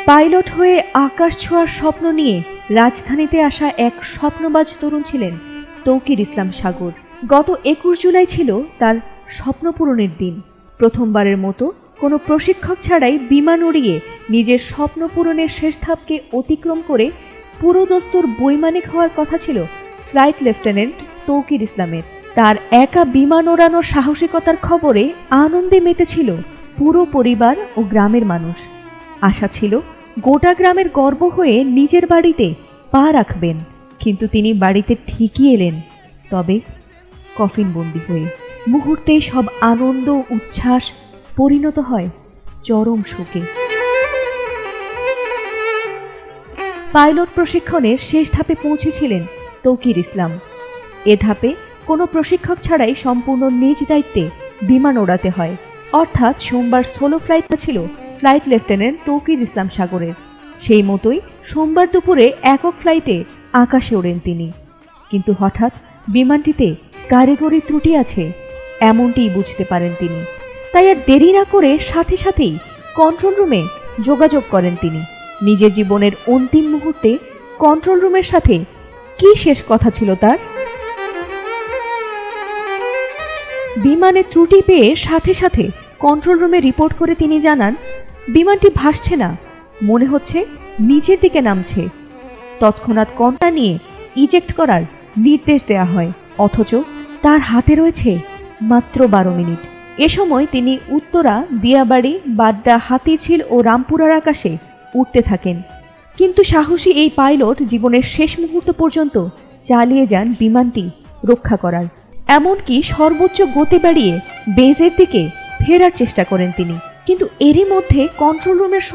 Pilot হয়ে আকাশ ছোঁয়ার স্বপ্ন নিয়ে রাজধানীতে আসা এক স্বপ্নবাজ তরুণ ছিলেন তৌকির ইসলাম সাগর। গত 21 জুলাই ছিল তার স্বপ্ন পূরণের দিন। প্রথমবারের মতো কোনো প্রশিক্ষক ছাড়াই বিমান উড়িয়ে নিজের স্বপ্ন পূরণের শেষ ধাপকে অতিক্রম করে পুরোদস্তুর বৈমানিক হওয়ার কথা ছিল ফ্লাইট লেফটেন্যান্ট তৌকির ইসলামের। তার একা বিমান ওড়ানোর সাহসিকতার খবরে আনন্দে মেতেছিল পুরো পরিবার ও গ্রামের মানুষ। আশা ছিল গোটা গ্রামের গর্ব হয়ে নিজের বাড়িতে পা রাখবেন, কিন্তু তিনি বাড়িতে ঠিকই এলেন, তবে কফিনবন্দি হয়ে। মুহূর্তেই সব আনন্দ উচ্ছ্বাস পরিণত হয় চরম শোকে। পাইলট প্রশিক্ষণের শেষ ধাপে পৌঁছেছিলেন তৌকির ইসলাম। এ ধাপে কোনো প্রশিক্ষক ছাড়াই সম্পূর্ণ নিজ দায়িত্বে বিমান ওড়াতে হয়। অর্থাৎ সোমবার সোলো ফ্লাইটটা ছিল ফ্লাইট লেফটেন্যান্ট তৌকির ইসলাম সাগরের। সেই মতোই সোমবার দুপুরে একক ফ্লাইটে আকাশে ওড়েন তিনি। কিন্তু হঠাৎ বিমানটিতে কারিগরি ত্রুটি আছে এমনটিই বুঝতে পারেন তিনি। তাই আর দেরি না করে সাথে সাথেই কন্ট্রোল রুমে যোগাযোগ করেন তিনি। নিজের জীবনের অন্তিম মুহূর্তে কন্ট্রোল রুমের সাথে কি শেষ কথা ছিল তার? বিমানে ত্রুটি পেয়ে সাথে সাথে কন্ট্রোল রুমে রিপোর্ট করে তিনি জানান, বিমানটি ভাসছে না, মনে হচ্ছে নিচের দিকে নামছে। তৎক্ষণাৎ কন্ট্রোল নিয়ে ইজেক্ট করার নির্দেশ দেয়া হয়, অথচ তার হাতে রয়েছে মাত্র 12 মিনিট। এ সময় তিনি উত্তরা, দিয়াবাড়ি, বাড্ডা, হাতিঝিল ও রামপুরার আকাশে উঠতে থাকেন। কিন্তু সাহসী এই পাইলট জীবনের শেষ মুহূর্ত পর্যন্ত চালিয়ে যান বিমানটি রক্ষা করার। এমনকি সর্বোচ্চ গতি বাড়িয়ে বেজের দিকে ফেরার চেষ্টা করেন তিনি। কিন্তু এরই মধ্যে কন্ট্রোল রুমের